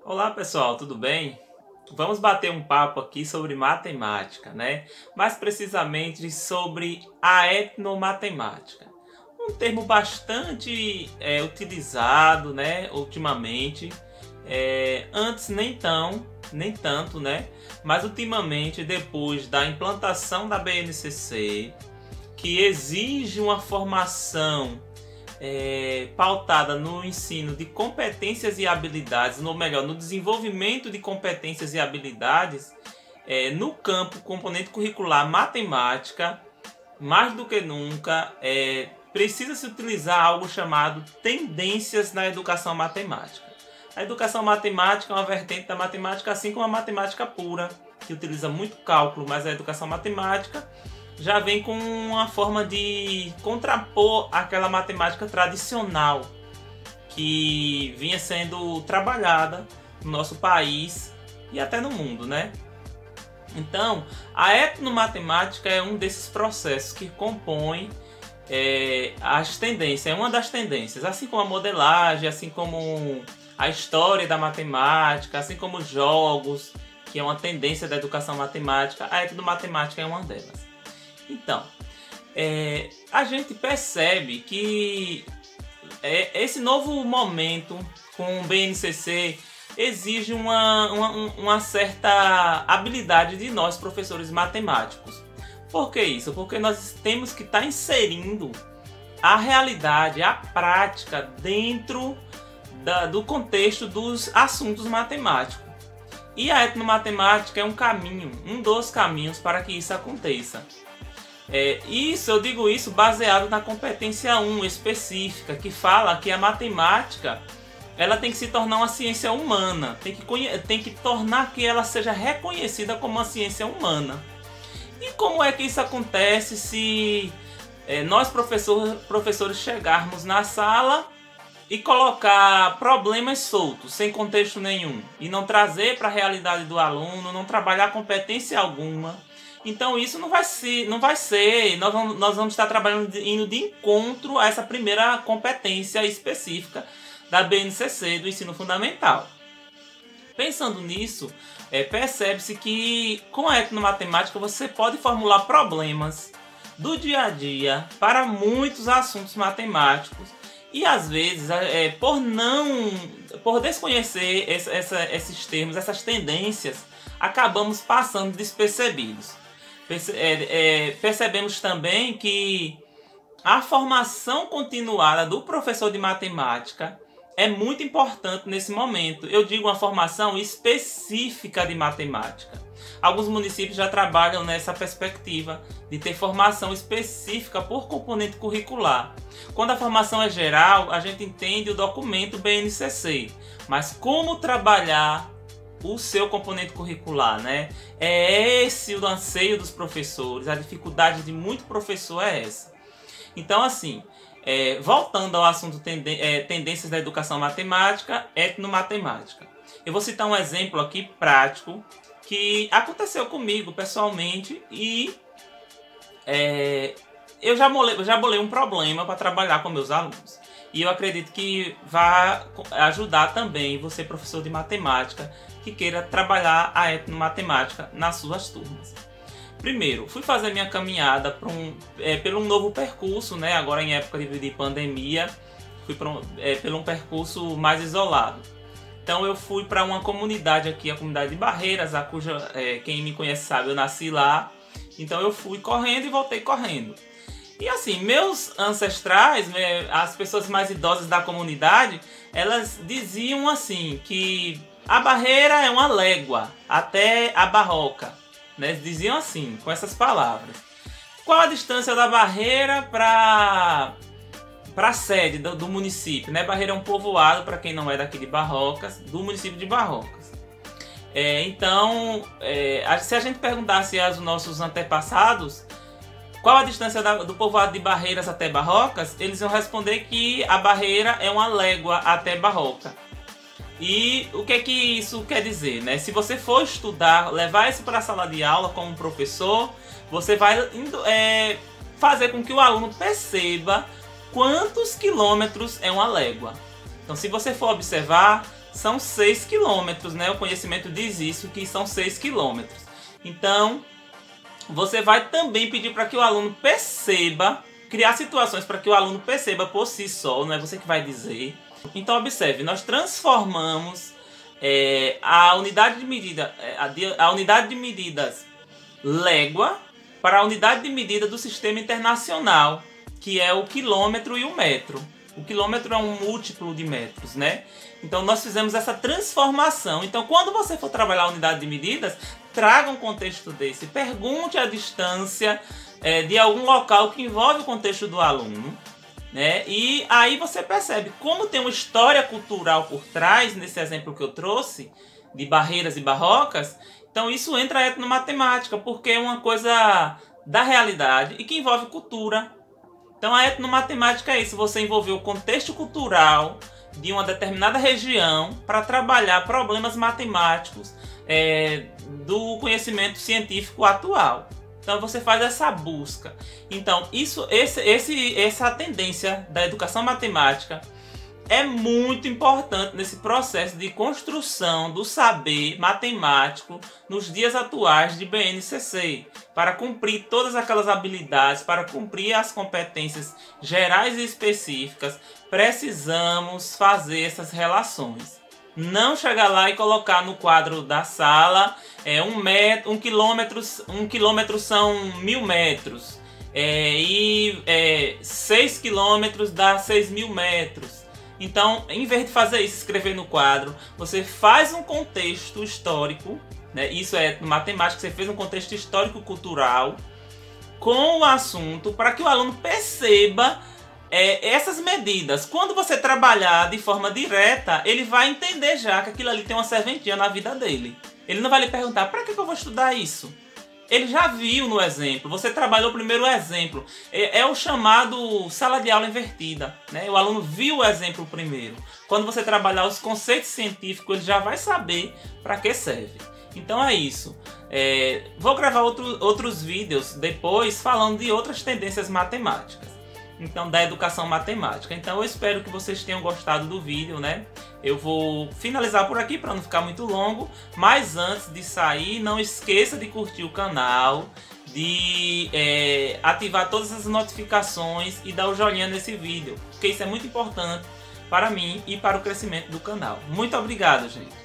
Olá pessoal, tudo bem? Vamos bater um papo aqui sobre matemática, né? Mais precisamente sobre a etnomatemática. Um termo bastante utilizado, né, ultimamente. Antes nem tanto, né? Mas ultimamente, depois da implantação da BNCC, que exige uma formação pautada no ensino de competências e habilidades, ou melhor, no desenvolvimento de competências e habilidades no campo componente curricular matemática, mais do que nunca precisa se utilizar algo chamado tendências na educação matemática. A educação matemática é uma vertente da matemática, assim como a matemática pura, que utiliza muito cálculo, mas a educação matemática já vem com uma forma de contrapor aquela matemática tradicional que vinha sendo trabalhada no nosso país e até no mundo, né? Então, a etnomatemática é um desses processos que compõe as tendências, é uma das tendências, assim como a modelagem, assim como a história da matemática, assim como os jogos, que é uma tendência da educação matemática, a etnomatemática é uma delas. Então, a gente percebe que esse novo momento com o BNCC exige uma certa habilidade de nós, professores matemáticos. Por que isso? Porque nós temos que estar inserindo a realidade, a prática dentro do contexto dos assuntos matemáticos. E a etnomatemática é um dos caminhos para que isso aconteça. Eu digo isso baseado na competência 1 específica, que fala que a matemática ela tem que se tornar uma ciência humana, tem que tornar que ela seja reconhecida como uma ciência humana. E como é que isso acontece se nós professores chegarmos na sala e colocar problemas soltos, sem contexto nenhum, e não trazer para a realidade do aluno, não trabalhar competência alguma? Então isso não vai ser, nós vamos estar trabalhando indo de encontro a essa primeira competência específica da BNCC, do ensino fundamental. Pensando nisso, percebe-se que com a etnomatemática você pode formular problemas do dia a dia para muitos assuntos matemáticos e às vezes por desconhecer esses termos, essas tendências, acabamos passando despercebidos. Percebemos também que a formação continuada do professor de matemática é muito importante nesse momento. Eu digo uma formação específica de matemática. Alguns municípios já trabalham nessa perspectiva de ter formação específica por componente curricular. Quando a formação é geral, a gente entende o documento BNCC, mas como trabalhar o seu componente curricular, né? É esse o anseio dos professores, a dificuldade de muito professor é essa. Então, assim, voltando ao assunto tendências da educação matemática, etnomatemática. Eu vou citar um exemplo aqui prático que aconteceu comigo pessoalmente e eu já bolei um problema para trabalhar com meus alunos. E eu acredito que vai ajudar também você, professor de matemática, que queira trabalhar a etnomatemática nas suas turmas. Primeiro, fui fazer minha caminhada pelo um novo percurso, né? Agora em época de pandemia, fui pelo um percurso mais isolado. Então eu fui para uma comunidade aqui, a comunidade de Barreiras, quem me conhece sabe, eu nasci lá. Então eu fui correndo e voltei correndo. E assim, meus ancestrais, as pessoas mais idosas da comunidade, elas diziam assim, que a barreira é uma légua até a barroca, né? Eles diziam assim, com essas palavras. Qual a distância da barreira para a sede do município, né? Barreira é um povoado, para quem não é daqui de Barrocas, do município de Barrocas. Então, se a gente perguntasse aos nossos antepassados qual a distância do povoado de Barreiras até Barrocas, eles iam responder que a barreira é uma légua até Barroca. E o que isso quer dizer, né? Se você for estudar, levar isso para a sala de aula como professor, você vai fazer com que o aluno perceba quantos quilômetros é uma légua. Então, se você for observar, são 6 quilômetros, né? O conhecimento diz isso, que são 6 quilômetros. Então, você vai também pedir para que o aluno perceba, criar situações para que o aluno perceba por si só, não é você que vai dizer. Então, observe, nós transformamos a unidade de medida, a unidade de medidas légua para a unidade de medida do sistema internacional, que é o quilômetro e o metro. O quilômetro é um múltiplo de metros, né? Então nós fizemos essa transformação. Então quando você for trabalhar a unidade de medidas, traga um contexto desse. Pergunte a distância de algum local que envolve o contexto do aluno, né? E aí você percebe como tem uma história cultural por trás, nesse exemplo que eu trouxe, de barreiras e barrocas. Então isso entra a etnomatemática, porque é uma coisa da realidade e que envolve cultura. Então a etnomatemática é isso, você envolver o contexto cultural de uma determinada região para trabalhar problemas matemáticos do conhecimento científico atual. Então você faz essa busca. Então essa tendência da educação matemática é muito importante nesse processo de construção do saber matemático nos dias atuais de BNCC, para cumprir todas aquelas habilidades, para cumprir as competências gerais e específicas, precisamos fazer essas relações. Não chegar lá e colocar no quadro da sala um quilômetro são 1000 metros e 6 quilômetros dá 6.000 metros. Então, em vez de fazer isso, escrever no quadro, você faz um contexto histórico, né? Isso é matemática, você fez um contexto histórico-cultural com o assunto para que o aluno perceba essas medidas. Quando você trabalhar de forma direta, ele vai entender já que aquilo ali tem uma serventia na vida dele. Ele não vai lhe perguntar, para que eu vou estudar isso? Ele já viu no exemplo, você trabalhou o primeiro exemplo. É o chamado sala de aula invertida, né? O aluno viu o exemplo primeiro. Quando você trabalhar os conceitos científicos, ele já vai saber para que serve. Então é isso. Vou gravar outros vídeos depois falando de outras tendências matemáticas. Então, da educação matemática. Então eu espero que vocês tenham gostado do vídeo, né? Eu vou finalizar por aqui para não ficar muito longo, mas antes de sair, não esqueça de curtir o canal, de ativar todas as notificações e dar o joinha nesse vídeo, porque isso é muito importante para mim e para o crescimento do canal. Muito obrigado, gente!